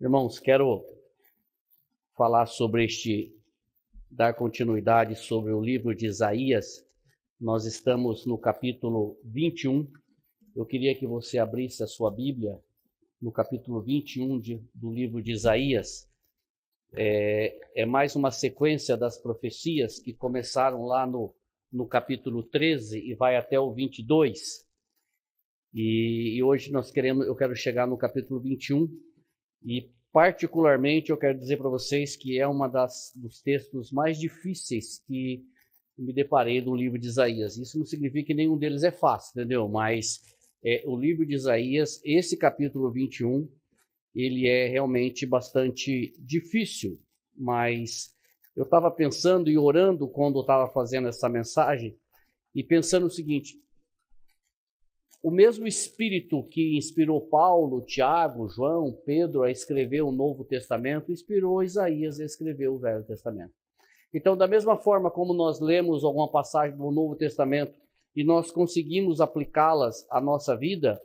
Irmãos, quero falar dar continuidade sobre o livro de Isaías. Nós estamos no capítulo 21. Eu queria que você abrisse a sua Bíblia no capítulo 21 do livro de Isaías. É mais uma sequência das profecias que começaram lá no capítulo 13 e vai até o 22. E hoje eu quero chegar no capítulo 21. E, particularmente, eu quero dizer para vocês que é dos textos mais difíceis que me deparei no livro de Isaías. Isso não significa que nenhum deles é fácil, entendeu? Mas o livro de Isaías, esse capítulo 21, ele é realmente bastante difícil. Mas eu estava pensando e orando quando eu estava fazendo essa mensagem e pensando o seguinte: o mesmo Espírito que inspirou Paulo, Tiago, João, Pedro a escrever o Novo Testamento, inspirou Isaías a escrever o Velho Testamento. Então, da mesma forma como nós lemos alguma passagem do Novo Testamento e nós conseguimos aplicá-las à nossa vida,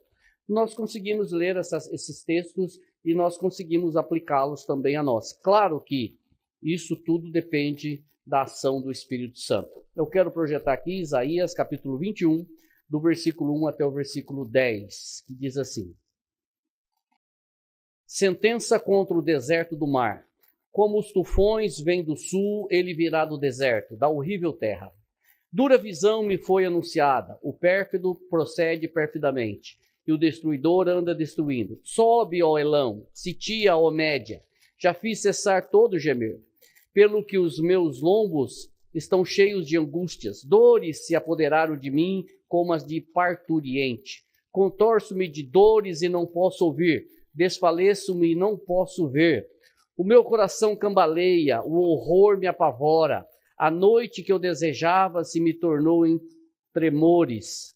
nós conseguimos ler esses textos e nós conseguimos aplicá-los também a nós. Claro que isso tudo depende da ação do Espírito Santo. Eu quero projetar aqui Isaías capítulo 21, do versículo 1 até o versículo 10, que diz assim: sentença contra o deserto do mar. Como os tufões vêm do sul, ele virá do deserto, da horrível terra. Dura visão me foi anunciada, o pérfido procede perfidamente, e o destruidor anda destruindo. Sobe, ó Elão, sitia, ó Média, já fiz cessar todo gemer, pelo que os meus lombos estão cheios de angústias, dores se apoderaram de mim, como as de parturiente. Contorço-me de dores e não posso ouvir, desfaleço-me e não posso ver. O meu coração cambaleia, o horror me apavora. A noite que eu desejava se me tornou em tremores.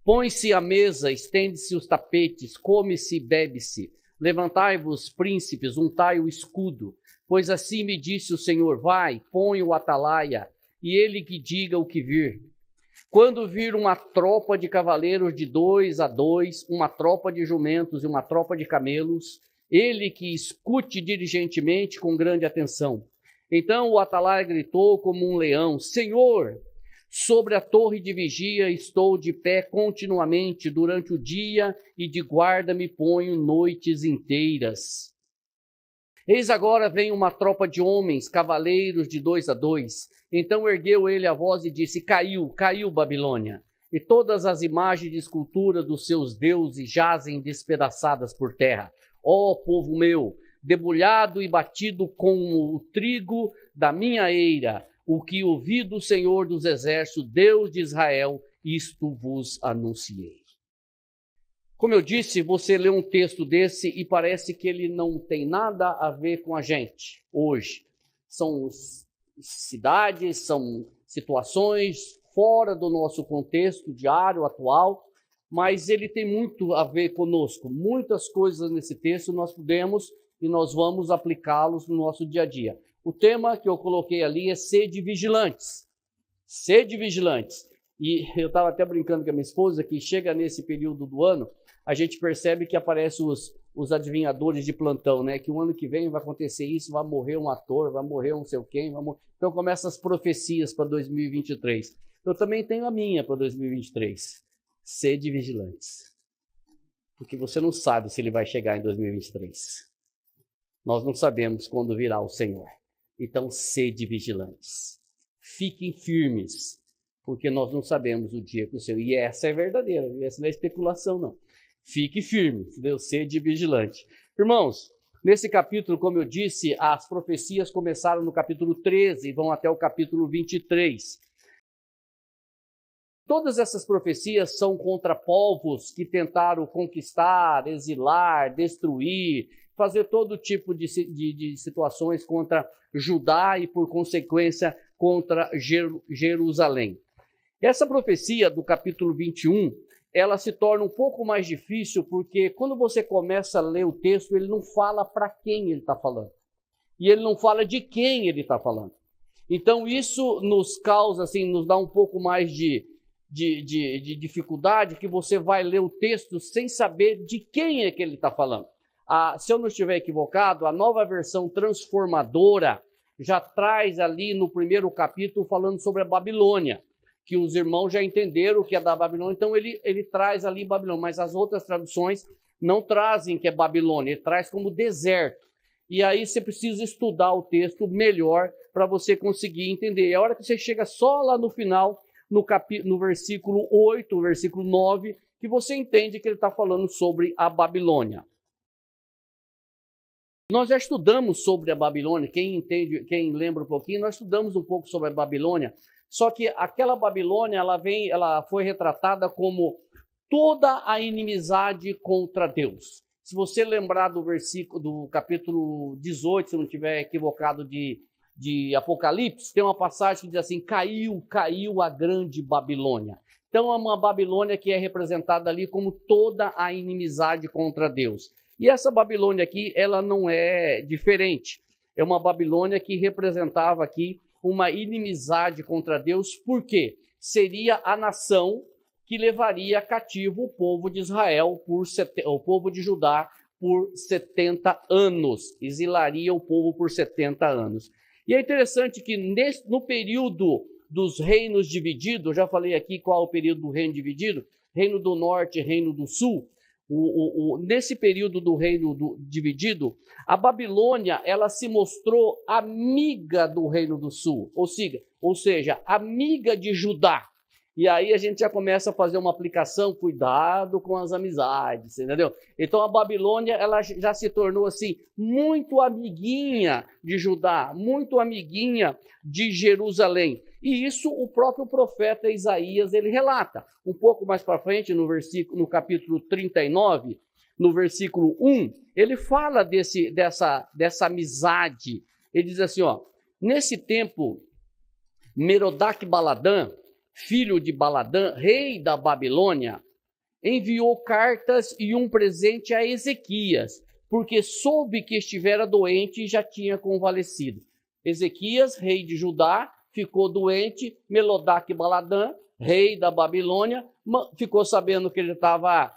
Põe-se a mesa, estende-se os tapetes, come-se e bebe-se. Levantai-vos, príncipes, untai o escudo. Pois assim me disse o Senhor: vai, põe o atalaia, e ele que diga o que vir. Quando vir uma tropa de cavaleiros de 2 a 2, uma tropa de jumentos e uma tropa de camelos, ele que escute diligentemente com grande atenção. Então o atalaia gritou como um leão: Senhor, sobre a torre de vigia estou de pé continuamente durante o dia e de guarda me ponho noites inteiras. Eis agora vem uma tropa de homens, cavaleiros de 2 a 2. Então ergueu ele a voz e disse: caiu, caiu Babilônia, e todas as imagens de escultura dos seus deuses jazem despedaçadas por terra. Ó povo meu, debulhado e batido como o trigo da minha eira, o que ouvi do Senhor dos Exércitos, Deus de Israel, isto vos anunciei. Como eu disse, você lê um texto desse e parece que ele não tem nada a ver com a gente hoje. São cidades, são situações fora do nosso contexto diário, atual, mas ele tem muito a ver conosco. Muitas coisas nesse texto nós podemos e nós vamos aplicá-los no nosso dia a dia. O tema que eu coloquei ali é sede vigilantes. Sede vigilantes. E eu estava até brincando com a minha esposa que chega nesse período do ano, a gente percebe que aparecem os adivinhadores de plantão, né? Que o ano que vem vai acontecer isso, vai morrer um ator, vai morrer um não sei quem. Então começam as profecias para 2023. Eu também tenho a minha para 2023. Sede vigilantes. Porque você não sabe se ele vai chegar em 2023. Nós não sabemos quando virá o Senhor. Então, sede vigilantes. Fiquem firmes, porque nós não sabemos o dia que o Senhor... E essa é verdadeira, essa não é especulação, não. Fique firme, entendeu? Sede vigilante. Irmãos, nesse capítulo, como eu disse, as profecias começaram no capítulo 13 e vão até o capítulo 23. Todas essas profecias são contra povos que tentaram conquistar, exilar, destruir, fazer todo tipo de situações contra Judá e, por consequência, contra Jerusalém. Essa profecia do capítulo 21, ela se torna um pouco mais difícil porque quando você começa a ler o texto, ele não fala para quem ele está falando. E ele não fala de quem ele está falando. Então isso nos causa, assim, nos dá um pouco mais de dificuldade, que você vai ler o texto sem saber de quem é que ele está falando. Se eu não estiver equivocado, a Nova Versão Transformadora já traz ali no primeiro capítulo falando sobre a Babilônia, que os irmãos já entenderam o que é da Babilônia, então ele traz ali Babilônia, mas as outras traduções não trazem que é Babilônia, ele traz como deserto. E aí você precisa estudar o texto melhor para você conseguir entender. E a hora que você chega só lá no final, no versículo 8, versículo 9, que você entende que ele está falando sobre a Babilônia. Nós já estudamos sobre a Babilônia, quem entende, quem lembra um pouquinho, nós estudamos um pouco sobre a Babilônia, só que aquela Babilônia, ela foi retratada como toda a inimizade contra Deus. Se você lembrar do versículo, do capítulo 18, se não estiver equivocado, de Apocalipse, tem uma passagem que diz assim, caiu a grande Babilônia. Então é uma Babilônia que é representada ali como toda a inimizade contra Deus. E essa Babilônia aqui, ela não é diferente. É uma Babilônia que representava aqui uma inimizade contra Deus, porque seria a nação que levaria cativo o povo de Israel, o povo de Judá, por 70 anos. Exilaria o povo por 70 anos. E é interessante que no período dos reinos divididos, eu já falei aqui qual é o período do reino dividido, reino do norte e reino do sul, nesse período do reino dividido, a Babilônia ela se mostrou amiga do reino do sul, ou seja, amiga de Judá. E aí a gente já começa a fazer uma aplicação, cuidado com as amizades, entendeu? Então a Babilônia ela já se tornou assim muito amiguinha de Judá, muito amiguinha de Jerusalém. E isso o próprio profeta Isaías ele relata. Um pouco mais para frente, no capítulo 39, no versículo 1, ele fala dessa amizade. Ele diz assim, ó, nesse tempo, Merodach-Baladã, filho de Baladã, rei da Babilônia, enviou cartas e um presente a Ezequias, porque soube que estivera doente e já tinha convalescido. Ezequias, rei de Judá, ficou doente. Merodach-Baladã, rei da Babilônia, ficou sabendo que ele estava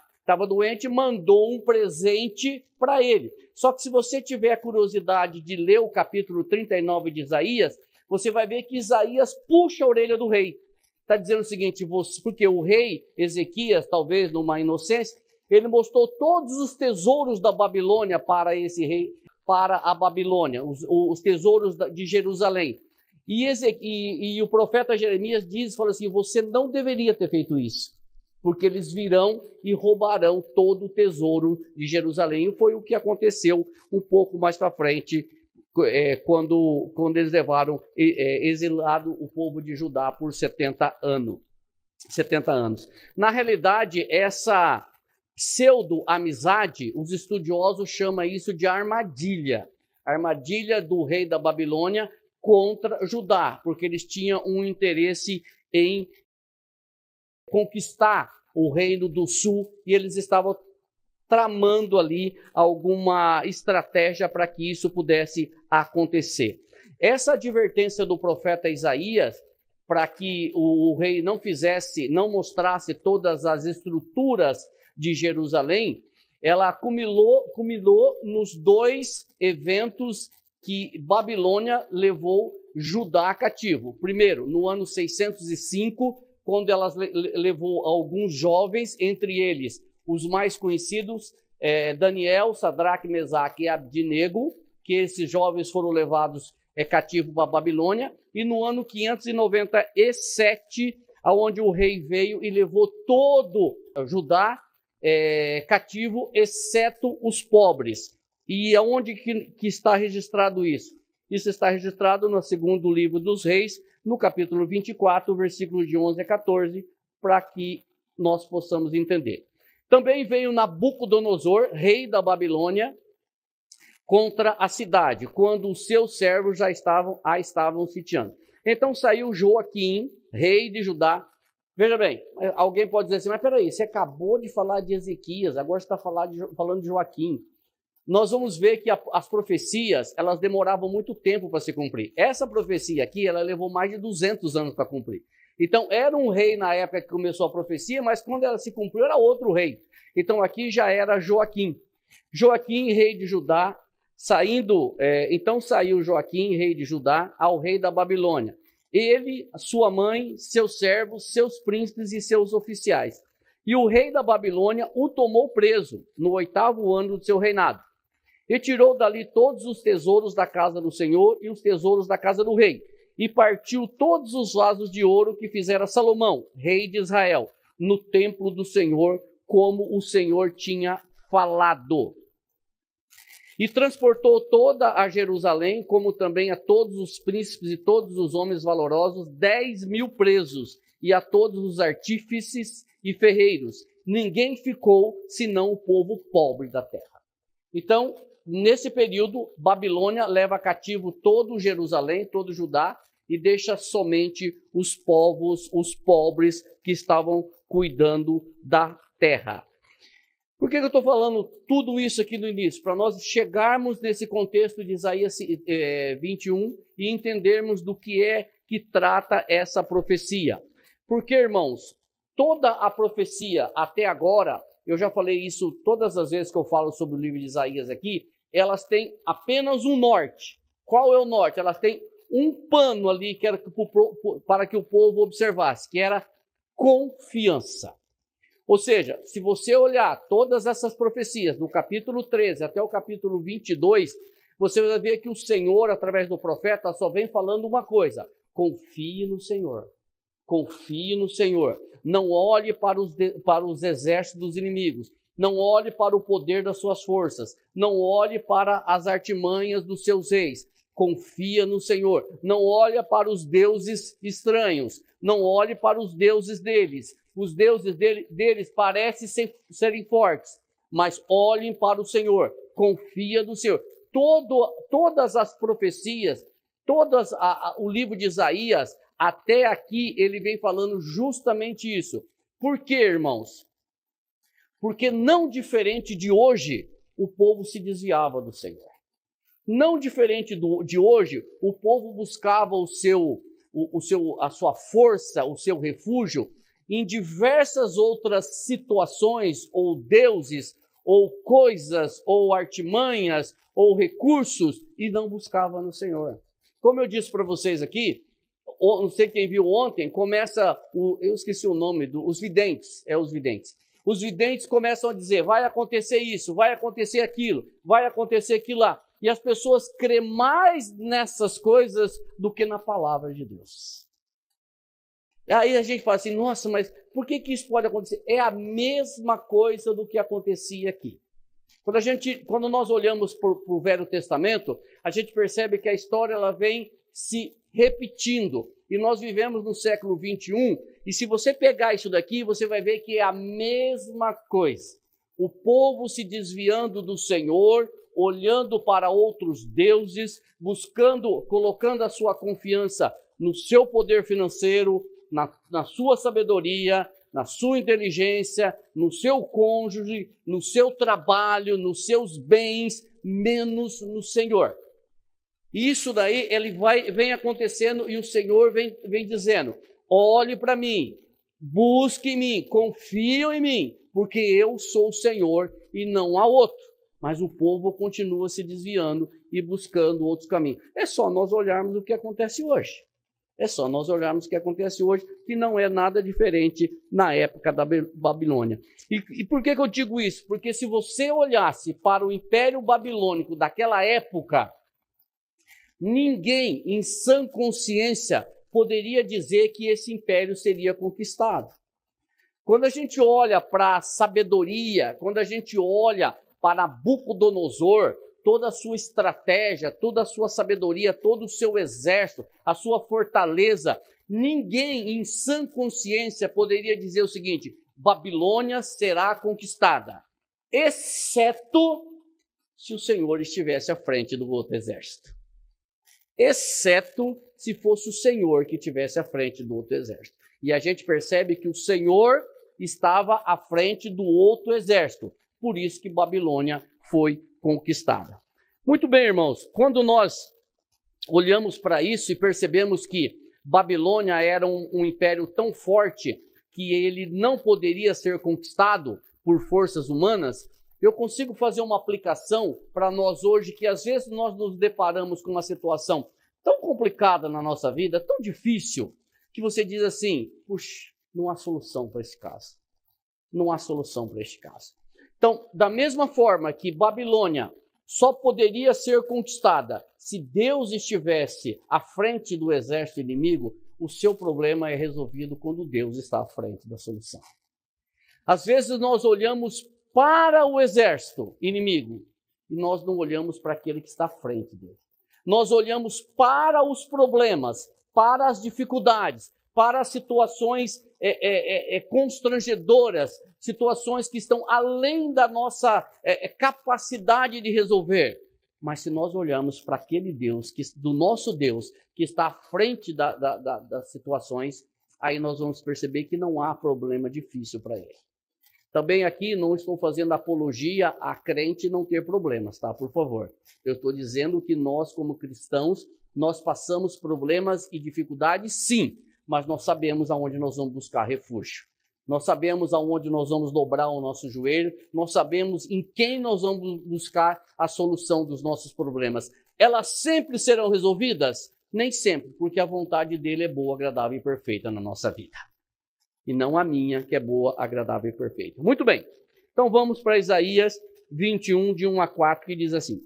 doente, mandou um presente para ele. Só que se você tiver a curiosidade de ler o capítulo 39 de Isaías, você vai ver que Isaías puxa a orelha do rei. Está dizendo o seguinte, porque o rei Ezequias, talvez numa inocência, ele mostrou todos os tesouros da Babilônia para esse rei, para a Babilônia, os tesouros de Jerusalém. E o profeta Jeremias fala assim, você não deveria ter feito isso, porque eles virão e roubarão todo o tesouro de Jerusalém. E foi o que aconteceu um pouco mais para frente, quando eles levaram exilado o povo de Judá por 70 anos. Na realidade, essa pseudo-amizade, os estudiosos chamam isso de armadilha. Armadilha do rei da Babilônia contra Judá, porque eles tinham um interesse em conquistar o reino do sul e eles estavam tramando ali alguma estratégia para que isso pudesse acontecer. Essa advertência do profeta Isaías, para que o rei não mostrasse todas as estruturas de Jerusalém, ela culminou nos dois eventos que Babilônia levou Judá cativo. Primeiro, no ano 605, quando ela levou alguns jovens, entre eles os mais conhecidos, Daniel, Sadraque, Mesaque e Abdinego, que esses jovens foram levados cativos para a Babilônia, e no ano 597, aonde o rei veio e levou todo Judá cativo, exceto os pobres. E aonde que está registrado isso? Isso está registrado no segundo livro dos reis, no capítulo 24, versículos de 11 a 14, para que nós possamos entender. Também veio Nabucodonosor, rei da Babilônia, contra a cidade, quando os seus servos a estavam sitiando. Então saiu Joaquim, rei de Judá. Veja bem, alguém pode dizer assim, mas peraí, você acabou de falar de Ezequias, agora você está falando de Joaquim. Nós vamos ver que as profecias, elas demoravam muito tempo para se cumprir. Essa profecia aqui, ela levou mais de 200 anos para cumprir. Então, era um rei na época que começou a profecia, mas quando ela se cumpriu, era outro rei. Então, aqui já era Joaquim. Joaquim, rei de Judá, então saiu Joaquim, rei de Judá, ao rei da Babilônia. Ele, sua mãe, seus servos, seus príncipes e seus oficiais. E o rei da Babilônia o tomou preso no 8º ano do seu reinado. E tirou dali todos os tesouros da casa do Senhor e os tesouros da casa do rei. E partiu todos os vasos de ouro que fizera Salomão, rei de Israel, no templo do Senhor, como o Senhor tinha falado. E transportou toda a Jerusalém, como também a todos os príncipes e todos os homens valorosos, 10.000 presos, e a todos os artífices e ferreiros. Ninguém ficou, senão o povo pobre da terra. Então, nesse período, Babilônia leva cativo todo Jerusalém, todo Judá, e deixa somente os povos, os pobres, que estavam cuidando da terra. Por que eu estou falando tudo isso aqui no início? Para nós chegarmos nesse contexto de Isaías 21 e entendermos do que é que trata essa profecia. Porque, irmãos, toda a profecia até agora, eu já falei isso todas as vezes que eu falo sobre o livro de Isaías aqui, elas têm apenas um norte. Qual é o norte? Elas têm um pano ali que era para que o povo observasse, que era confiança. Ou seja, se você olhar todas essas profecias, do capítulo 13 até o capítulo 22, você vai ver que o Senhor, através do profeta, só vem falando uma coisa: confie no Senhor. Confie no Senhor. Não olhe para os exércitos dos inimigos. Não olhe para o poder das suas forças. Não olhe para as artimanhas dos seus reis. Confia no Senhor. Não olhe para os deuses estranhos. Não olhe para os deuses deles. Os deuses deles parecem serem fortes, mas olhem para o Senhor. Confia no Senhor. Todas as profecias, o livro de Isaías, até aqui ele vem falando justamente isso. Por quê, irmãos? Porque não diferente de hoje, o povo se desviava do Senhor. Não diferente de hoje, o povo buscava a sua força, o seu refúgio, em diversas outras situações, ou deuses, ou coisas, ou artimanhas, ou recursos, e não buscava no Senhor. Como eu disse para vocês aqui, não sei quem viu ontem, eu esqueci o nome, os videntes, os videntes. Os videntes começam a dizer, vai acontecer isso, vai acontecer aquilo, vai acontecer aquilo lá. E as pessoas crêem mais nessas coisas do que na palavra de Deus. Aí a gente fala assim, nossa, mas por que isso pode acontecer? É a mesma coisa do que acontecia aqui. Quando nós olhamos para o Velho Testamento, a gente percebe que a história ela vem se repetindo. E nós vivemos no século 21, e se você pegar isso daqui, você vai ver que é a mesma coisa. O povo se desviando do Senhor, olhando para outros deuses, colocando a sua confiança no seu poder financeiro, na sua sabedoria, na sua inteligência, no seu cônjuge, no seu trabalho, nos seus bens, menos no Senhor. Isso daí vem acontecendo e o Senhor vem dizendo, olhe para mim, busque em mim, confie em mim, porque eu sou o Senhor e não há outro. Mas o povo continua se desviando e buscando outros caminhos. É só nós olharmos o que acontece hoje. É só nós olharmos o que acontece hoje, que não é nada diferente na época da Babilônia. E por que eu digo isso? Porque se você olhasse para o Império Babilônico daquela época, ninguém em sã consciência poderia dizer que esse império seria conquistado. Quando a gente olha para a sabedoria, quando a gente olha para Nabucodonosor, toda a sua estratégia, toda a sua sabedoria, todo o seu exército, a sua fortaleza, ninguém em sã consciência poderia dizer o seguinte, Babilônia será conquistada, exceto se o Senhor estivesse à frente do outro exército. Exceto se fosse o Senhor que estivesse à frente do outro exército. E a gente percebe que o Senhor estava à frente do outro exército. Por isso que Babilônia foi conquistada. Muito bem, irmãos. Quando nós olhamos para isso e percebemos que Babilônia era um império tão forte que ele não poderia ser conquistado por forças humanas, Eu consigo fazer uma aplicação para nós hoje, que às vezes nós nos deparamos com uma situação tão complicada na nossa vida, tão difícil, que você diz assim, puxa, não há solução para esse caso. Não há solução para este caso. Então, da mesma forma que Babilônia só poderia ser conquistada se Deus estivesse à frente do exército inimigo, o seu problema é resolvido quando Deus está à frente da solução. Às vezes nós olhamos para o exército inimigo e nós não olhamos para aquele que está à frente dele. Nós olhamos para os problemas, para as dificuldades, para as situações constrangedoras, situações que estão além da nossa capacidade de resolver. Mas se nós olhamos para aquele Deus, do nosso Deus, que está à frente das situações, aí nós vamos perceber que não há problema difícil para ele. Também aqui não estou fazendo apologia a crente não ter problemas, tá? Por favor. Eu estou dizendo que nós, como cristãos, nós passamos problemas e dificuldades, sim, mas nós sabemos aonde nós vamos buscar refúgio. Nós sabemos aonde nós vamos dobrar o nosso joelho, nós sabemos em quem nós vamos buscar a solução dos nossos problemas. Elas sempre serão resolvidas? Nem sempre, porque a vontade dele é boa, agradável e perfeita na nossa vida. E não a minha, que é boa, agradável e perfeita. Muito bem, então vamos para Isaías 21, de 1 a 4, que diz assim: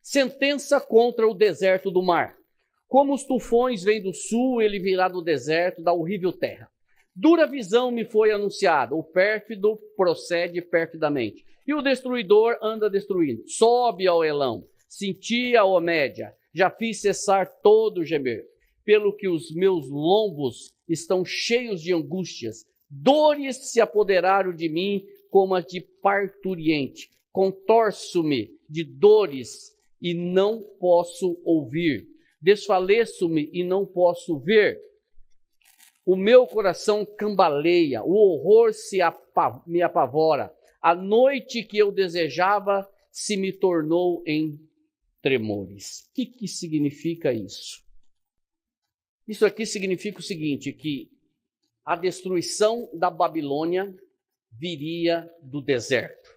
sentença contra o deserto do mar. Como os tufões vêm do sul, ele virá do deserto, da horrível terra. Dura visão me foi anunciada, o pérfido procede perfidamente, e o destruidor anda destruindo. Sobe ao Elão, cintia a Média, já fiz cessar todo o gemer, pelo que os meus lombos estão cheios de angústias, dores se apoderaram de mim como as de parturiente, contorço-me de dores e não posso ouvir, desfaleço-me e não posso ver. O meu coração cambaleia, o horror me apavora. A noite que eu desejava se me tornou em tremores. O que significa isso? Isso aqui significa o seguinte, que a destruição da Babilônia viria do deserto.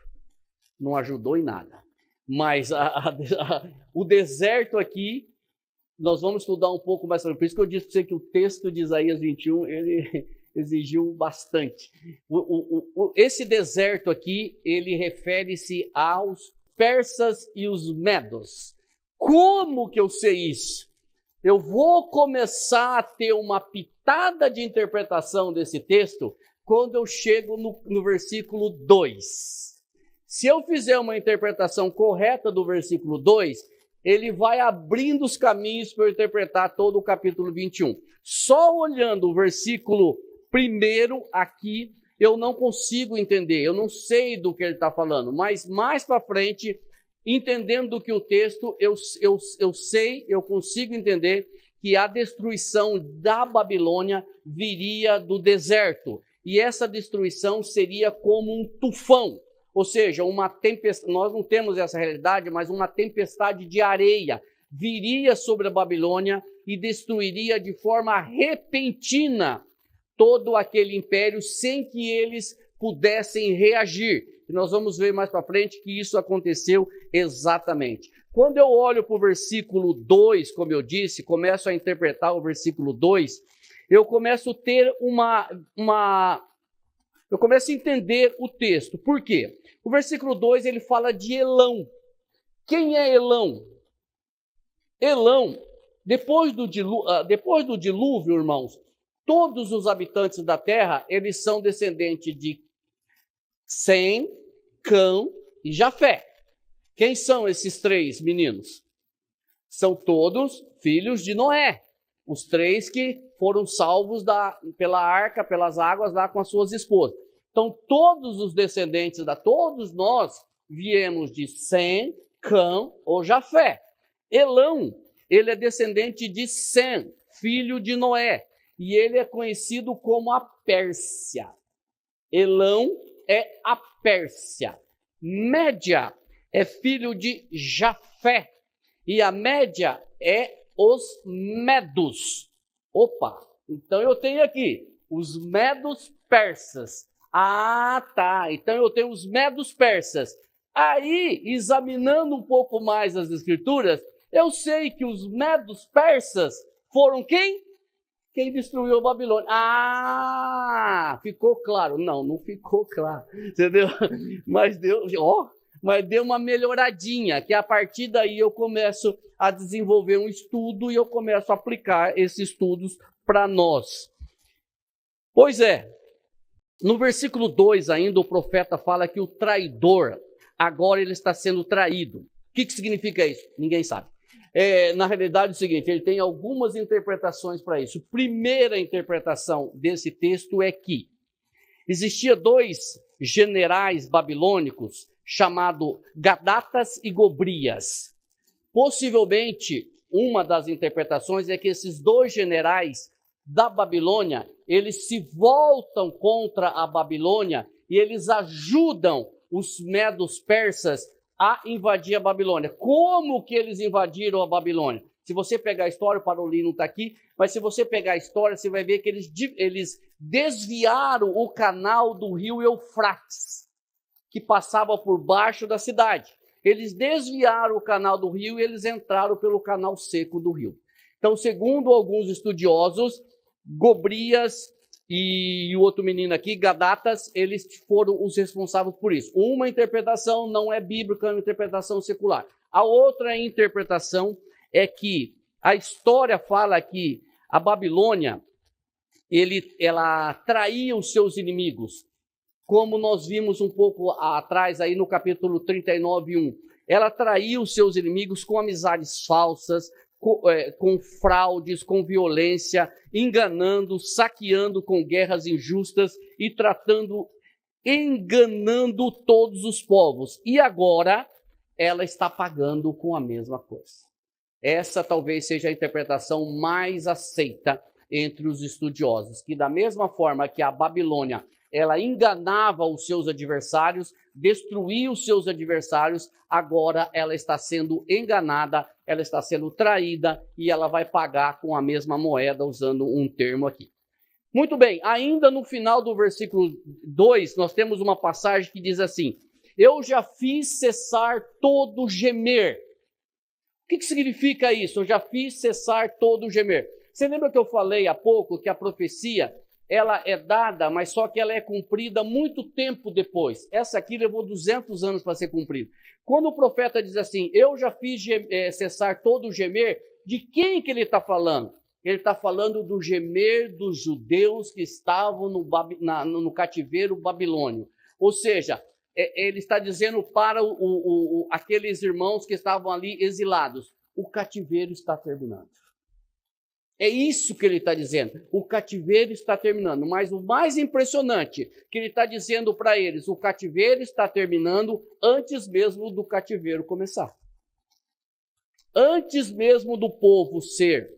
Não ajudou em nada. Mas o deserto aqui, nós vamos estudar um pouco mais sobre isso, por isso que eu disse para você que o texto de Isaías 21, ele exigiu bastante. Esse deserto aqui, ele refere-se aos persas e os medos. Como que eu sei isso? Eu vou começar a ter uma pitada de interpretação desse texto quando eu chego no versículo 2. Se eu fizer uma interpretação correta do versículo 2, ele vai abrindo os caminhos para eu interpretar todo o capítulo 21. Só olhando o versículo 1 aqui, eu não consigo entender, eu não sei do que ele está falando, mas mais para frente, entendendo do que o texto, eu consigo entender que a destruição da Babilônia viria do deserto. E essa destruição seria como um tufão, ou seja, uma tempestade. Nós não temos essa realidade, mas uma tempestade de areia viria sobre a Babilônia e destruiria de forma repentina todo aquele império sem que eles pudessem reagir. E nós vamos ver mais para frente que isso aconteceu exatamente. Quando eu olho para o versículo 2, como eu disse, começo a interpretar o versículo 2, eu começo a ter eu começo a entender o texto. Por quê? O versículo 2, ele fala de Elão. Quem é Elão? Elão, depois do dilúvio, irmãos, todos os habitantes da terra, eles são descendentes de Sem, Cã e Jafé. Quem são esses três meninos? São todos filhos de Noé. Os três que foram salvos pela arca, pelas águas lá com as suas esposas. Então, todos os descendentes todos nós viemos de Sem, Cã ou Jafé. Elão, ele é descendente de Sem, filho de Noé. E ele é conhecido como a Pérsia. Elão é a Pérsia. Média é filho de Jafé. E a Média é os medos. Opa, então eu tenho aqui os medos persas. Ah, tá. Então eu tenho os medos persas. Aí, examinando um pouco mais as escrituras, eu sei que os medos persas foram quem? Quem destruiu a Babilônia. Ah, ficou claro. Não, não ficou claro. Entendeu? Mas deu uma melhoradinha, que a partir daí eu começo a desenvolver um estudo e eu começo a aplicar esses estudos para nós. Pois é, no versículo 2 ainda o profeta fala que o traidor, agora ele está sendo traído. O que significa isso? Ninguém sabe. Na realidade é o seguinte, ele tem algumas interpretações para isso. Primeira interpretação desse texto é que existia dois generais babilônicos chamados Gadatas e Gobrias. Possivelmente, uma das interpretações é que esses dois generais da Babilônia, eles se voltam contra a Babilônia e eles ajudam os medos persas a invadir a Babilônia. Como que eles invadiram a Babilônia? Se você pegar a história, o Parolin não está aqui, mas se você pegar a história, você vai ver que eles desviaram o canal do rio Eufrates, que passava por baixo da cidade. Eles desviaram o canal do rio e eles entraram pelo canal seco do rio. Então, segundo alguns estudiosos, Gobrias e o outro menino aqui, Gadatas, eles foram os responsáveis por isso. Uma interpretação não é bíblica, é uma interpretação secular. A outra interpretação é que a história fala que a Babilônia, ela traía os seus inimigos, como nós vimos um pouco atrás aí no capítulo 39:1. Ela traía os seus inimigos com amizades falsas, com fraudes, com violência, enganando, saqueando com guerras injustas e enganando todos os povos. E agora ela está pagando com a mesma coisa. Essa talvez seja a interpretação mais aceita entre os estudiosos, que da mesma forma que a Babilônia ela enganava os seus adversários, destruía os seus adversários, agora ela está sendo enganada, ela está sendo traída e ela vai pagar com a mesma moeda, usando um termo aqui. Muito bem, ainda no final do versículo 2, nós temos uma passagem que diz assim: eu já fiz cessar todo gemer. O que significa isso? Eu já fiz cessar todo gemer. Você lembra que eu falei há pouco que a profecia ela é dada, mas só que ela é cumprida muito tempo depois. Essa aqui levou 200 anos para ser cumprida. Quando o profeta diz assim, eu já fiz cessar todo o gemer, de quem que ele está falando? Ele está falando do gemer dos judeus que estavam no cativeiro babilônio. Ou seja, ele está dizendo para aqueles irmãos que estavam ali exilados, o cativeiro está terminando. É isso que ele está dizendo. O cativeiro está terminando. Mas o mais impressionante que ele está dizendo para eles, o cativeiro está terminando antes mesmo do cativeiro começar. Antes mesmo do povo ser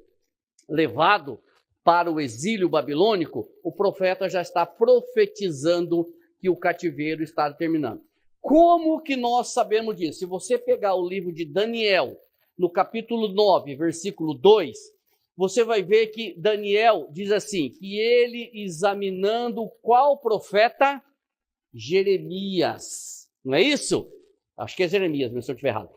levado para o exílio babilônico, o profeta já está profetizando que o cativeiro está terminando. Como que nós sabemos disso? Se você pegar o livro de Daniel, no capítulo 9, versículo 2, você vai ver que Daniel diz assim, que ele examinando qual profeta? Jeremias. Não é isso? Acho que é Jeremias, mas se eu estiver errado.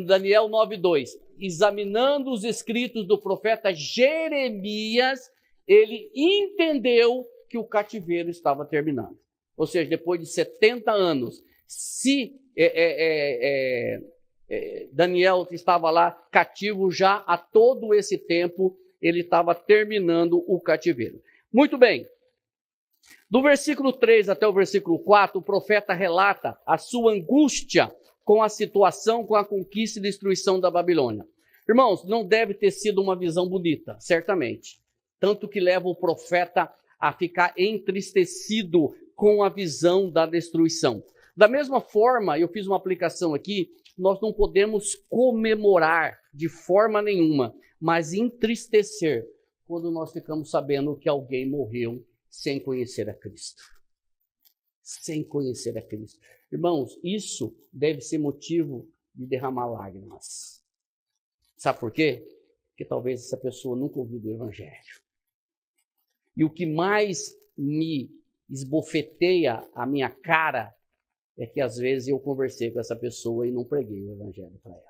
Daniel 9:2. Examinando os escritos do profeta Jeremias, ele entendeu que o cativeiro estava terminando. Ou seja, depois de 70 anos, se Daniel estava lá cativo já há todo esse tempo, ele estava terminando o cativeiro. Muito bem. Do versículo 3 até o versículo 4, o profeta relata a sua angústia com a situação, com a conquista e destruição da Babilônia. Irmãos, não deve ter sido uma visão bonita, certamente. Tanto que leva o profeta a ficar entristecido com a visão da destruição. Da mesma forma, eu fiz uma aplicação aqui, nós não podemos comemorar de forma nenhuma, mas entristecer quando nós ficamos sabendo que alguém morreu sem conhecer a Cristo. Sem conhecer a Cristo. Irmãos, isso deve ser motivo de derramar lágrimas. Sabe por quê? Porque talvez essa pessoa nunca ouviu do Evangelho. E o que mais me esbofeteia a minha cara, é que às vezes eu conversei com essa pessoa e não preguei o evangelho para ela.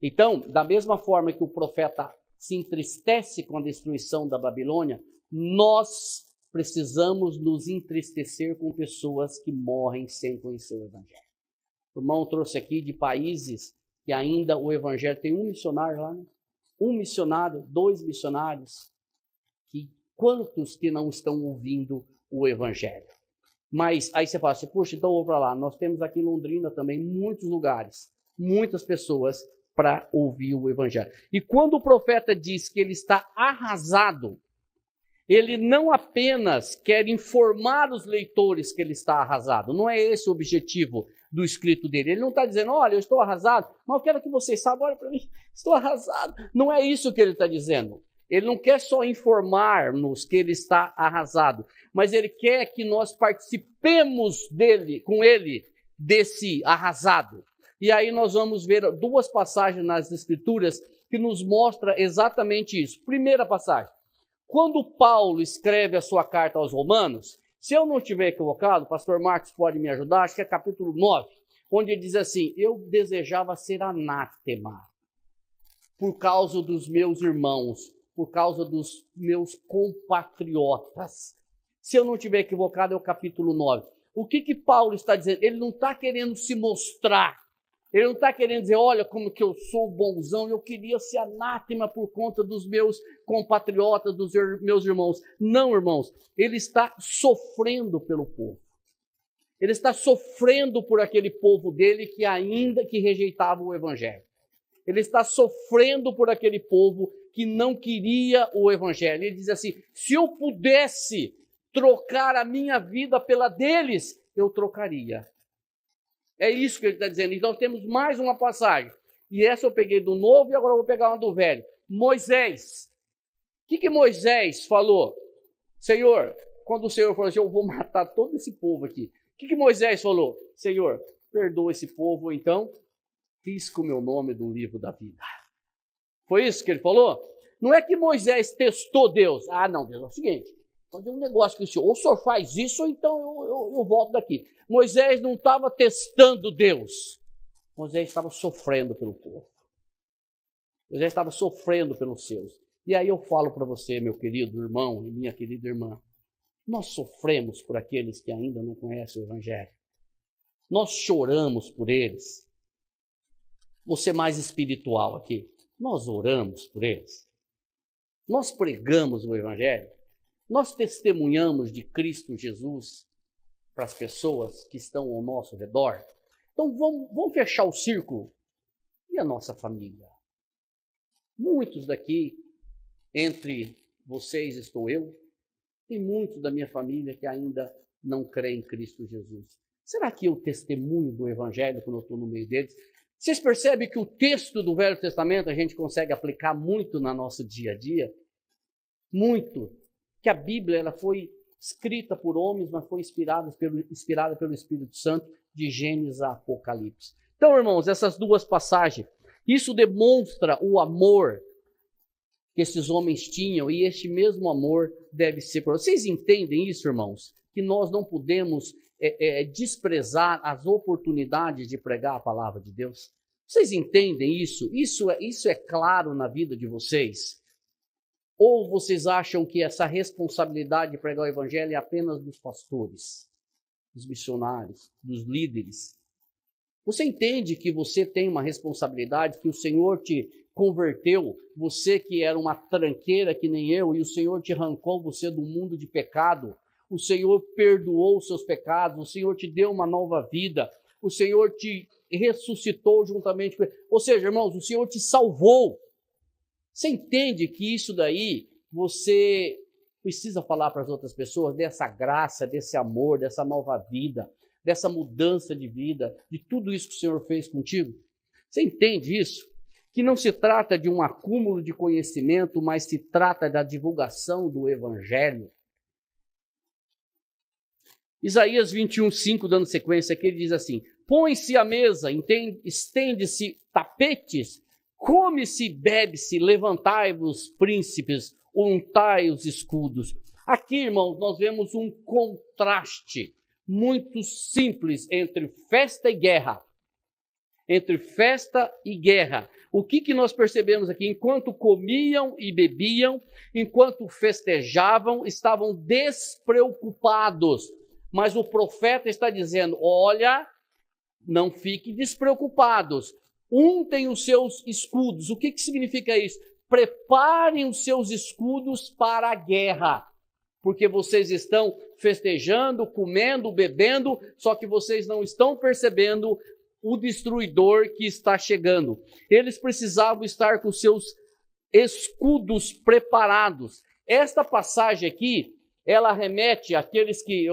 Então, da mesma forma que o profeta se entristece com a destruição da Babilônia, nós precisamos nos entristecer com pessoas que morrem sem conhecer o evangelho. O irmão trouxe aqui de países que ainda o evangelho tem um missionário lá, né? Um missionário, 2 missionários. Quantos que não estão ouvindo o evangelho? Mas aí você fala assim, puxa, então eu vou para lá. Nós temos aqui em Londrina também muitos lugares, muitas pessoas para ouvir o evangelho. E quando o profeta diz que ele está arrasado, ele não apenas quer informar os leitores que ele está arrasado. Não é esse o objetivo do escrito dele. Ele não está dizendo, olha, eu estou arrasado, mas eu quero que vocês saibam, olha para mim, estou arrasado. Não é isso que ele está dizendo. Ele não quer só informar-nos que ele está arrasado, mas ele quer que nós participemos com ele, desse arrasado. E aí nós vamos ver 2 passagens nas Escrituras que nos mostram exatamente isso. Primeira passagem, quando Paulo escreve a sua carta aos Romanos, se eu não estiver equivocado, o pastor Marcos pode me ajudar, acho que é capítulo 9, onde ele diz assim, eu desejava ser anátema por causa dos meus irmãos, por causa dos meus compatriotas. Se eu não estiver equivocado, é o capítulo 9. O que Paulo está dizendo? Ele não está querendo se mostrar. Ele não está querendo dizer, olha como que eu sou bonzão, eu queria ser anátema por conta dos meus compatriotas, dos meus irmãos. Não, irmãos, ele está sofrendo pelo povo. Ele está sofrendo por aquele povo dele que rejeitava o evangelho. Ele está sofrendo por aquele povo que não queria o evangelho. Ele diz assim, se eu pudesse trocar a minha vida pela deles, eu trocaria. É isso que ele está dizendo. Então temos mais uma passagem. E essa eu peguei do Novo e agora eu vou pegar uma do Velho. Moisés. O que Moisés falou? Senhor, quando o Senhor falou assim, eu vou matar todo esse povo aqui. O que Moisés falou? Senhor, perdoa esse povo, então risca o meu nome do livro da vida. Foi isso que ele falou? Não é que Moisés testou Deus. Ah, não, Deus, é o seguinte, fazer um negócio com o senhor, ou o senhor faz isso, ou então eu volto daqui. Moisés não estava testando Deus. Moisés estava sofrendo pelo povo. Moisés estava sofrendo pelos seus. E aí eu falo para você, meu querido irmão e minha querida irmã, nós sofremos por aqueles que ainda não conhecem o evangelho. Nós choramos por eles. Você mais espiritual aqui, nós oramos por eles. Nós pregamos o evangelho. Nós testemunhamos de Cristo Jesus para as pessoas que estão ao nosso redor. Então vamos fechar o círculo. E a nossa família? Muitos daqui, entre vocês estou eu, tem muitos da minha família que ainda não creem em Cristo Jesus. Será que eu testemunho do evangelho quando eu estou no meio deles? Vocês percebem que o texto do Velho Testamento a gente consegue aplicar muito no nosso dia a dia? Muito. Que a Bíblia ela foi escrita por homens, mas foi inspirada pelo Espírito Santo de Gênesis a Apocalipse. Então, irmãos, essas 2 passagens, isso demonstra o amor que esses homens tinham e este mesmo amor deve ser por vocês. Entendem isso, irmãos? Que nós não podemos desprezar as oportunidades de pregar a palavra de Deus? Vocês entendem isso? Isso é claro na vida de vocês? Ou vocês acham que essa responsabilidade de pregar o evangelho é apenas dos pastores, dos missionários, dos líderes? Você entende que você tem uma responsabilidade, que o Senhor te converteu, você que era uma tranqueira que nem eu, e o Senhor te arrancou você do mundo de pecado, o Senhor perdoou os seus pecados, o Senhor te deu uma nova vida, o Senhor te ressuscitou juntamente com ele. Ou seja, irmãos, o Senhor te salvou. Você entende que isso daí, você precisa falar para as outras pessoas dessa graça, desse amor, dessa nova vida, dessa mudança de vida, de tudo isso que o Senhor fez contigo? Você entende isso? Que não se trata de um acúmulo de conhecimento, mas se trata da divulgação do evangelho. Isaías 21:5, dando sequência aqui, ele diz assim: põe-se à mesa, estende-se tapetes, come-se, bebe-se, levantai-vos, príncipes, untai os escudos. Aqui, irmãos, nós vemos um contraste muito simples entre festa e guerra. Entre festa e guerra. O que nós percebemos aqui? Enquanto comiam e bebiam, enquanto festejavam, estavam despreocupados. Mas o profeta está dizendo, olha, não fiquem despreocupados. Untem os seus escudos. O que significa isso? Preparem os seus escudos para a guerra. Porque vocês estão festejando, comendo, bebendo, só que vocês não estão percebendo o destruidor que está chegando. Eles precisavam estar com seus escudos preparados. Esta passagem aqui, ela remete àqueles que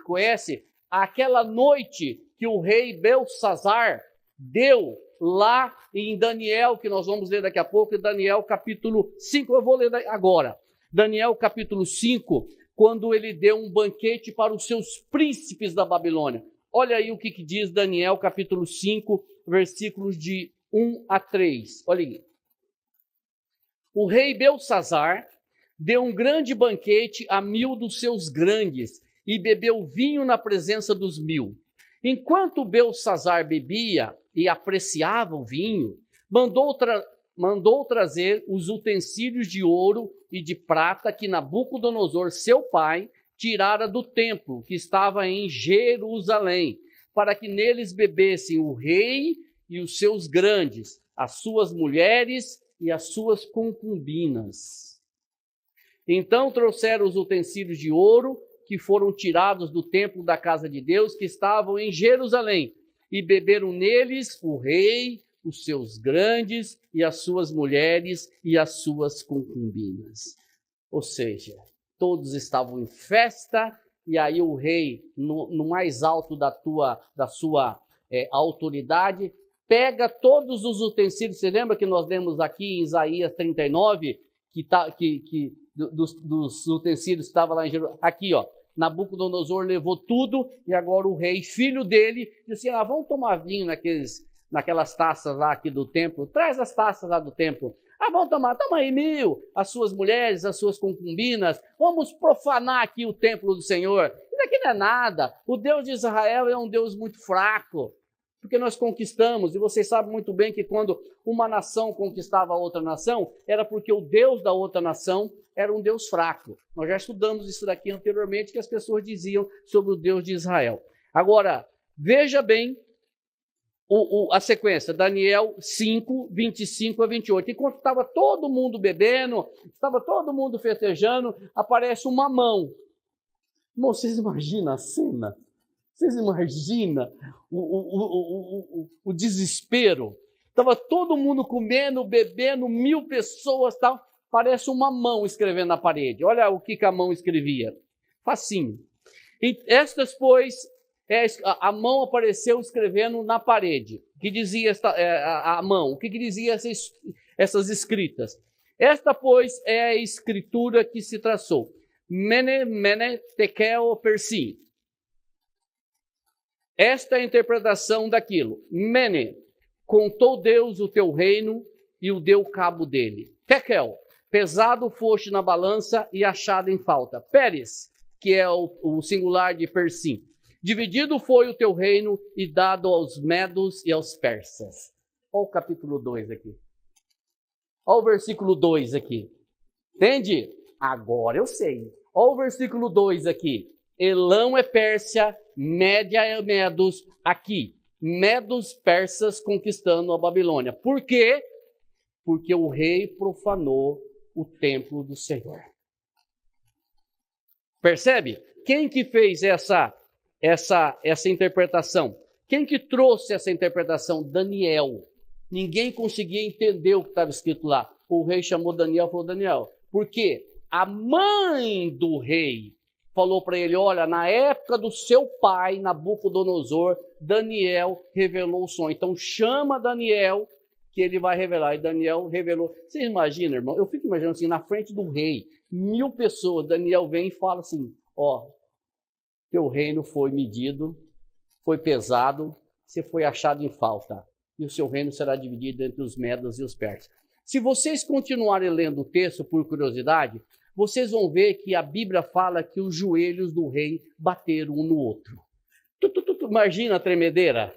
conhecem, àquela noite que o rei Belsazar deu lá em Daniel, que nós vamos ler daqui a pouco, Daniel capítulo 5, eu vou ler agora. Daniel capítulo 5, quando ele deu um banquete para os seus príncipes da Babilônia. Olha aí o que diz Daniel capítulo 5, versículos de 1 a 3. Olha aí. O rei Belsazar deu um grande banquete a 1000 dos seus grandes e bebeu vinho na presença dos 1000. Enquanto Belsazar bebia e apreciava o vinho, mandou trazer os utensílios de ouro e de prata que Nabucodonosor, seu pai, tirara do templo que estava em Jerusalém, para que neles bebessem o rei e os seus grandes, as suas mulheres e as suas concubinas. Então trouxeram os utensílios de ouro que foram tirados do templo da casa de Deus, que estavam em Jerusalém, e beberam neles o rei, os seus grandes e as suas mulheres e as suas concubinas. Ou seja, todos estavam em festa, e aí o rei, no mais alto da sua autoridade, pega todos os utensílios. Você lembra que nós lemos aqui em Isaías 39, dos utensílios que estavam lá em Jerusalém? Aqui, ó, Nabucodonosor levou tudo, e agora o rei, filho dele, disse assim, vamos tomar vinho naquelas taças lá aqui do templo, traz as taças lá do templo. Vamos tomar, toma aí 1000, as suas mulheres, as suas concubinas, vamos profanar aqui o templo do Senhor. Isso aqui não é nada, o Deus de Israel é um Deus muito fraco, porque nós conquistamos, e vocês sabem muito bem que quando uma nação conquistava a outra nação, era porque o Deus da outra nação era um Deus fraco. Nós já estudamos isso daqui anteriormente, que as pessoas diziam sobre o Deus de Israel. Agora, veja bem, a sequência, Daniel 5, 25 a 28. Enquanto estava todo mundo bebendo, estava todo mundo festejando, aparece uma mão. Irmão, vocês imaginam a cena? Vocês imaginam o desespero? Estava todo mundo comendo, bebendo, 1000 pessoas, tal. Parece uma mão escrevendo na parede. Olha o que a mão escrevia. Facinho. E estas, pois, a mão apareceu escrevendo na parede. Que dizia a mão? O que dizia essas escritas? Esta, pois, é a escritura que se traçou. Mene, mene, tekel, persim. Esta é a interpretação daquilo. Mene, contou Deus o teu reino e o deu cabo dele. Tekel, pesado foste na balança e achado em falta. Peres, que é o singular de persim. Dividido foi o teu reino e dado aos medos e aos persas. Olha o capítulo 2 aqui. Olha o versículo 2 aqui. Entende? Agora eu sei. Olha o versículo 2 aqui. Elão é Pérsia, Média é Medos. Aqui, Medos, persas conquistando a Babilônia. Por quê? Porque o rei profanou o templo do Senhor. Percebe? Quem que fez essa interpretação? Quem que trouxe essa interpretação? Daniel. Ninguém conseguia entender o que estava escrito lá. O rei chamou Daniel e falou, Daniel, por quê? A mãe do rei falou para ele, olha, na época do seu pai, Nabucodonosor, Daniel revelou o sonho. Então chama Daniel, que ele vai revelar. E Daniel revelou. Você imagina, irmão? Eu fico imaginando assim, na frente do rei, 1000 pessoas, Daniel vem e fala assim, teu reino foi medido, foi pesado, você foi achado em falta, e o seu reino será dividido entre os medos e os persas. Se vocês continuarem lendo o texto por curiosidade, vocês vão ver que a Bíblia fala que os joelhos do rei bateram um no outro. Imagina a tremedeira.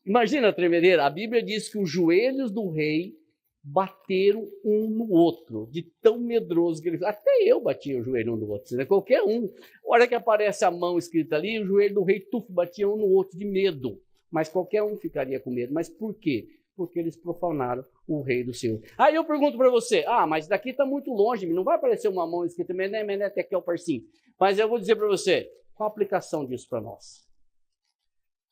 Imagina a tremedeira. A Bíblia diz que os joelhos do rei bateram um no outro, de tão medroso que ele... Até eu batia o joelho um no outro, né? Qualquer um. A hora que aparece a mão escrita ali, o joelho do rei batia um no outro de medo. Mas qualquer um ficaria com medo. Mas por quê? Porque eles profanaram o rei do Senhor. Aí eu pergunto para você, mas daqui está muito longe, não vai aparecer uma mão escrita Mené, Mené, Tekel, Parsim. Mas eu vou dizer para você, qual a aplicação disso para nós?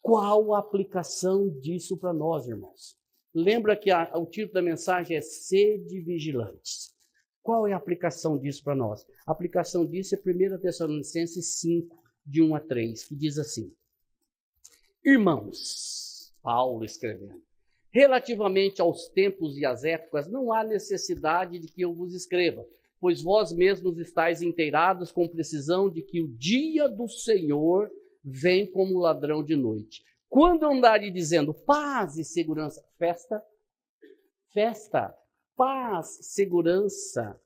Qual a aplicação disso para nós, irmãos? Lembra que o título da mensagem é Sede Vigilantes. Qual é a aplicação disso para nós? A aplicação disso é 1 Tessalonicenses 5, de 1 a 3, que diz assim: Irmãos, Paulo escrevendo, relativamente aos tempos e às épocas, não há necessidade de que eu vos escreva, pois vós mesmos estáis inteirados com precisão de que o dia do Senhor vem como ladrão de noite. Quando andarem dizendo paz e segurança, festa, paz, segurança,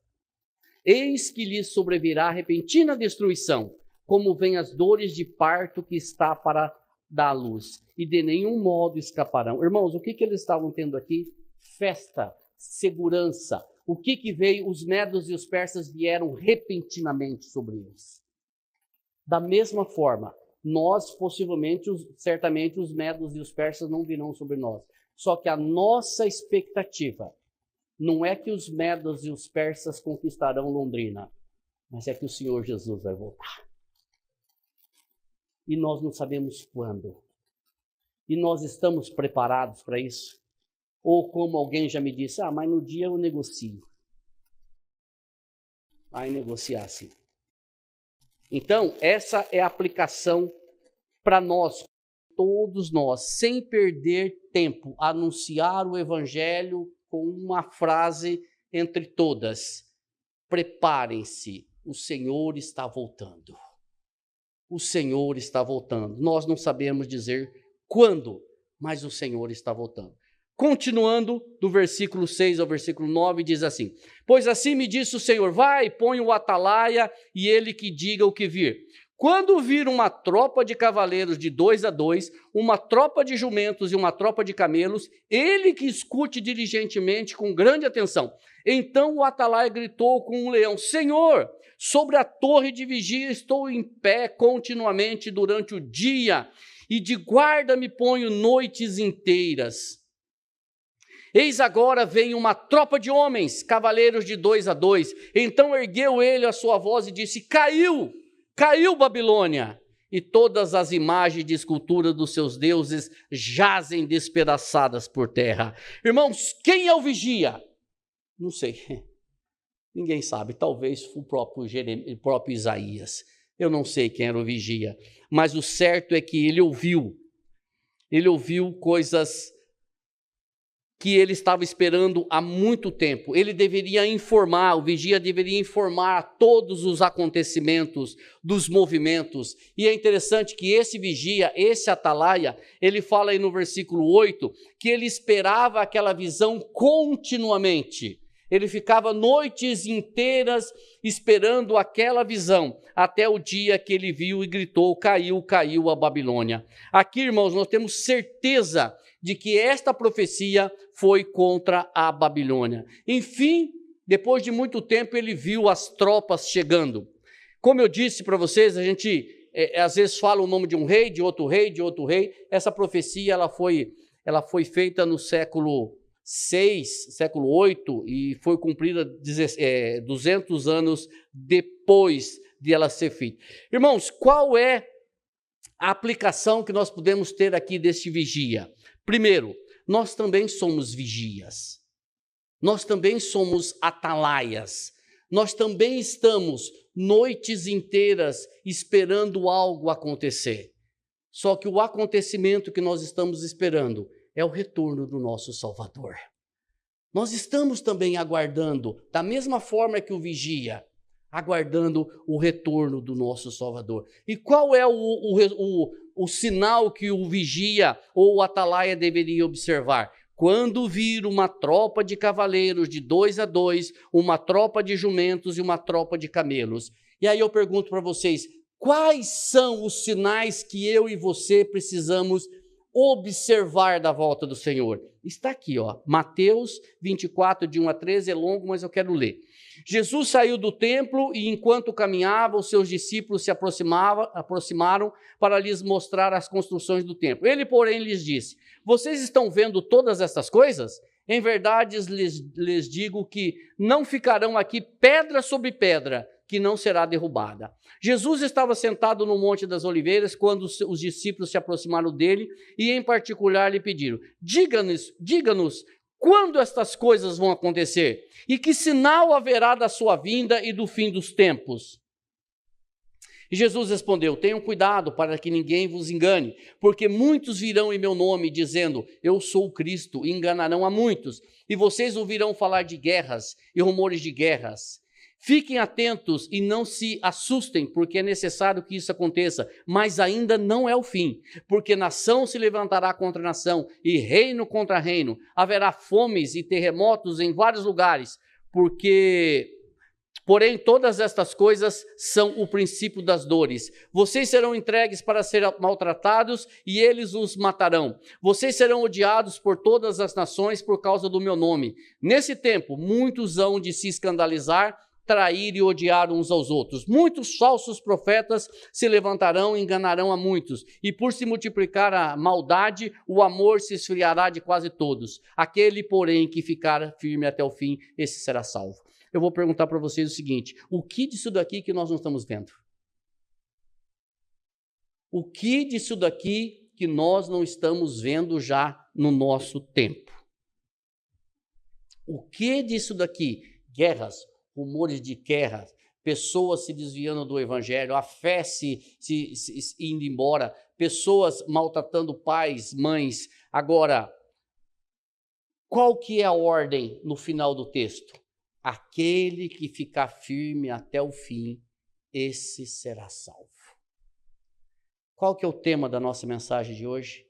eis que lhes sobrevirá repentina destruição, como vem as dores de parto que está para dar à luz, e de nenhum modo escaparão. Irmãos, o que eles estavam tendo aqui? Festa, segurança. O que veio? Os medos e os persas vieram repentinamente sobre eles. Da mesma forma, nós, possivelmente, certamente, os medos e os persas não virão sobre nós. Só que a nossa expectativa não é que os medos e os persas conquistarão Londrina, mas é que o Senhor Jesus vai voltar. E nós não sabemos quando. E nós estamos preparados para isso? Ou como alguém já me disse, mas no dia eu negocio. Vai negociar sim. Então, essa é a aplicação para nós, todos nós, sem perder tempo, anunciar o Evangelho com uma frase entre todas: preparem-se, o Senhor está voltando. O Senhor está voltando. Nós não sabemos dizer quando, mas o Senhor está voltando. Continuando, do versículo 6 ao versículo 9, diz assim: Pois assim me disse o Senhor, vai, põe o atalaia, e ele que diga o que vir. Quando vir uma tropa de cavaleiros de 2 a 2, uma tropa de jumentos e uma tropa de camelos, ele que escute diligentemente com grande atenção. Então o atalaia gritou com um leão: Senhor, sobre a torre de vigia estou em pé continuamente durante o dia, e de guarda me ponho noites inteiras. Eis agora vem uma tropa de homens, cavaleiros de 2 a 2. Então ergueu ele a sua voz e disse: Caiu Babilônia, e todas as imagens de escultura dos seus deuses jazem despedaçadas por terra. Irmãos, quem é o vigia? Não sei. Ninguém sabe, talvez o próprio Isaías. Eu não sei quem era o vigia, mas o certo é que ele ouviu coisas que ele estava esperando há muito tempo. Ele deveria informar, o vigia deveria informar todos os acontecimentos, dos movimentos. E é interessante que esse vigia, esse atalaia, ele fala aí no versículo 8, que ele esperava aquela visão continuamente. Ele ficava noites inteiras esperando aquela visão, até o dia que ele viu e gritou: caiu a Babilônia. Aqui, irmãos, nós temos certeza de que esta profecia foi contra a Babilônia. Enfim, depois de muito tempo, ele viu as tropas chegando. Como eu disse para vocês, a gente às vezes fala o nome de um rei, de outro rei. Essa profecia ela foi feita no século 6, século 8, e foi cumprida 200 anos depois de ela ser feita. Irmãos, qual é a aplicação que nós podemos ter aqui deste vigia? Primeiro, nós também somos vigias, nós também somos atalaias, nós também estamos noites inteiras esperando algo acontecer. Só que o acontecimento que nós estamos esperando é o retorno do nosso Salvador. Nós estamos também aguardando, da mesma forma que o vigia, aguardando o retorno do nosso Salvador. E qual é o sinal que o vigia ou o atalaia deveria observar? quando vir uma tropa de cavaleiros de 2 a 2, uma tropa de jumentos e uma tropa de camelos. E aí eu pergunto para vocês, quais são os sinais que eu e você precisamos observar da volta do Senhor? Está aqui, Mateus 24, de 1 a 13, é longo, mas eu quero ler. Jesus saiu do templo e, enquanto caminhava, os seus discípulos se aproximaram para lhes mostrar as construções do templo. Ele, porém, lhes disse: vocês estão vendo todas estas coisas? Em verdade lhes digo que não ficarão aqui pedra sobre pedra que não será derrubada. Jesus estava sentado no Monte das Oliveiras quando os discípulos se aproximaram dele e, em particular, lhe pediram: diga-nos quando estas coisas vão acontecer e que sinal haverá da sua vinda e do fim dos tempos. E Jesus respondeu: tenham cuidado para que ninguém vos engane, porque muitos virão em meu nome dizendo: eu sou o Cristo, e enganarão a muitos. E vocês ouvirão falar de guerras e rumores de guerras. Fiquem atentos e não se assustem, porque é necessário que isso aconteça, mas ainda não é o fim, porque nação se levantará contra nação e reino contra reino. Haverá fomes e terremotos em vários lugares, porém todas estas coisas são o princípio das dores. Vocês serão entregues para ser maltratados e eles os matarão. Vocês serão odiados por todas as nações por causa do meu nome. Nesse tempo, muitos hão de se escandalizar, trair e odiar uns aos outros. Muitos falsos profetas se levantarão e enganarão a muitos. E por se multiplicar a maldade, o amor se esfriará de quase todos. Aquele, porém, que ficar firme até o fim, esse será salvo. Eu vou perguntar para vocês o seguinte: o que disso daqui que nós não estamos vendo? O que disso daqui que nós não estamos vendo já no nosso tempo? O que disso daqui? Guerras, rumores de guerra, pessoas se desviando do evangelho, a fé se indo embora, pessoas maltratando pais, mães. Agora, qual que é a ordem no final do texto? Aquele que ficar firme até o fim, esse será salvo. Qual que é o tema da nossa mensagem de hoje?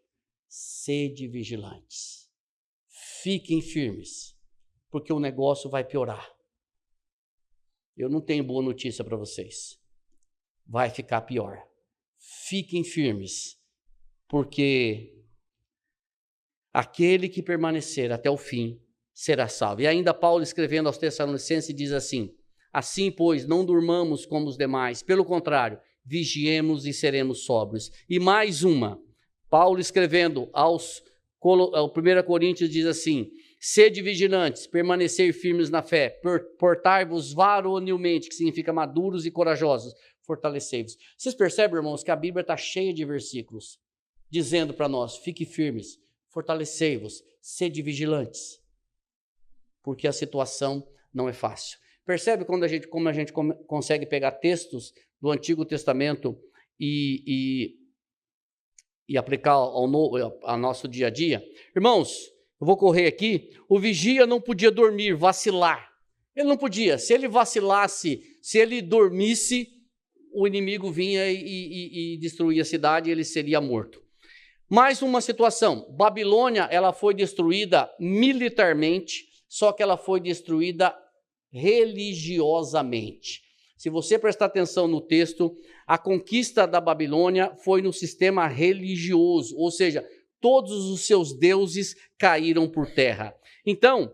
Sede vigilantes. Fiquem firmes, porque o negócio vai piorar. Eu não tenho boa notícia para vocês. Vai ficar pior. Fiquem firmes, porque aquele que permanecer até o fim será salvo. E ainda Paulo, escrevendo aos Tessalonicenses, diz assim: assim, pois, não durmamos como os demais. Pelo contrário, vigiemos e seremos sóbrios. E mais uma, Paulo, escrevendo ao 1 Coríntios, diz assim: sede vigilantes, permanecer firmes na fé, portai-vos varonilmente, que significa maduros e corajosos, fortalecei-vos. Vocês percebem, irmãos, que a Bíblia está cheia de versículos dizendo para nós: fiquem firmes, fortalecei-vos, sede vigilantes, porque a situação não é fácil. Percebe como a gente consegue pegar textos do Antigo Testamento e aplicar ao nosso dia a dia? Irmãos, eu vou correr aqui. O vigia não podia dormir, vacilar. Ele não podia. Se ele vacilasse, se ele dormisse, o inimigo vinha e destruía a cidade e ele seria morto. Mais uma situação. Babilônia, ela foi destruída militarmente, só que ela foi destruída religiosamente. Se você prestar atenção no texto, a conquista da Babilônia foi no sistema religioso, ou seja, todos os seus deuses caíram por terra. Então,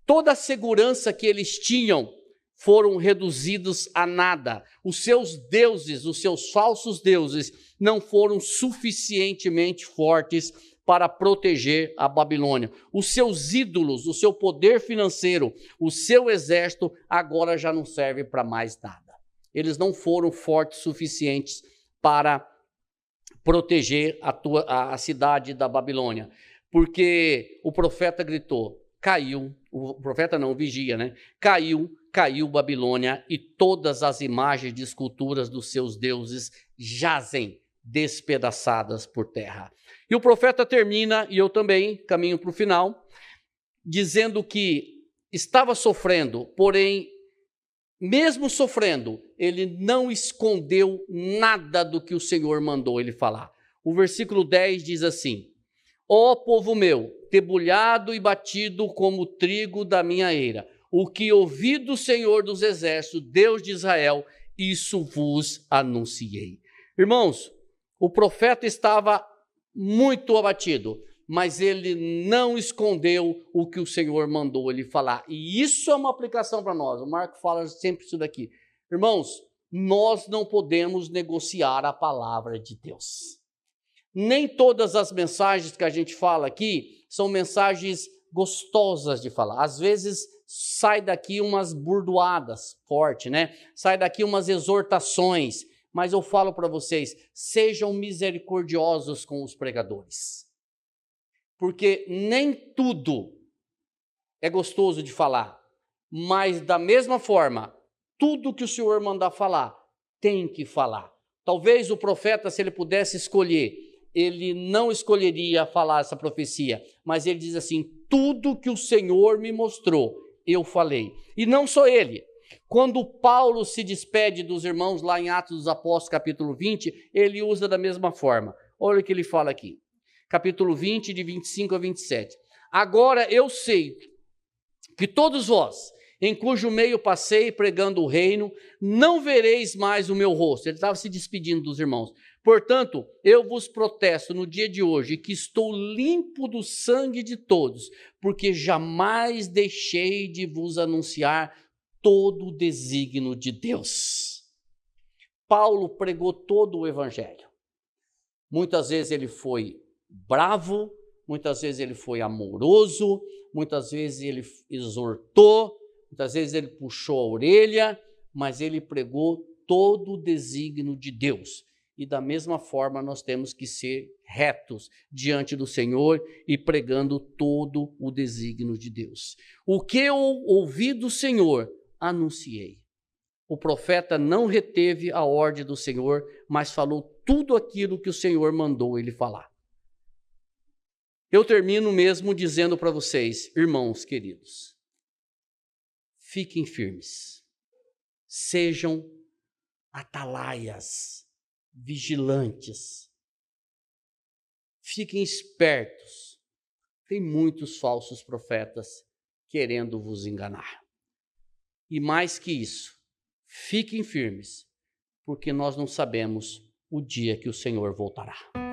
toda a segurança que eles tinham foram reduzidos a nada. Os seus deuses, os seus falsos deuses, não foram suficientemente fortes para proteger a Babilônia. Os seus ídolos, o seu poder financeiro, o seu exército, agora já não serve para mais nada. Eles não foram fortes suficientes para proteger a cidade da Babilônia, porque o profeta gritou, caiu, o profeta não, o vigia, né? Caiu Babilônia e todas as imagens de esculturas dos seus deuses jazem despedaçadas por terra. E o profeta termina, e eu também caminho para o final, dizendo que estava sofrendo, porém, mesmo sofrendo, ele não escondeu nada do que o Senhor mandou ele falar. O versículo 10 diz assim: ó povo meu, debulhado e batido como trigo da minha eira. O que ouvi do Senhor dos Exércitos, Deus de Israel, isso vos anunciei. Irmãos, o profeta estava muito abatido, mas ele não escondeu o que o Senhor mandou ele falar. E isso é uma aplicação para nós. O Marco fala sempre isso daqui. Irmãos, nós não podemos negociar a palavra de Deus. Nem todas as mensagens que a gente fala aqui são mensagens gostosas de falar. Às vezes sai daqui umas burdoadas forte, né? Sai daqui umas exortações. Mas eu falo para vocês, sejam misericordiosos com os pregadores. Porque nem tudo é gostoso de falar. Mas da mesma forma, tudo que o Senhor mandar falar, tem que falar. Talvez o profeta, se ele pudesse escolher, ele não escolheria falar essa profecia, mas ele diz assim, tudo que o Senhor me mostrou, eu falei. E não só ele. Quando Paulo se despede dos irmãos lá em Atos dos Apóstolos, capítulo 20, ele usa da mesma forma. Olha o que ele fala aqui. Capítulo 20, de 25 a 27. Agora eu sei que todos vós, em cujo meio passei pregando o reino, não vereis mais o meu rosto. Ele estava se despedindo dos irmãos. Portanto, eu vos protesto no dia de hoje que estou limpo do sangue de todos, porque jamais deixei de vos anunciar todo o desígnio de Deus. Paulo pregou todo o evangelho. Muitas vezes ele foi bravo, muitas vezes ele foi amoroso, muitas vezes ele exortou, muitas vezes ele puxou a orelha, mas ele pregou todo o desígnio de Deus. E da mesma forma nós temos que ser retos diante do Senhor e pregando todo o desígnio de Deus. O que eu ouvi do Senhor, anunciei. O profeta não reteve a ordem do Senhor, mas falou tudo aquilo que o Senhor mandou ele falar. Eu termino mesmo dizendo para vocês, irmãos queridos, fiquem firmes, sejam atalaias, vigilantes, fiquem espertos. Tem muitos falsos profetas querendo vos enganar. E mais que isso, fiquem firmes, porque nós não sabemos o dia que o Senhor voltará.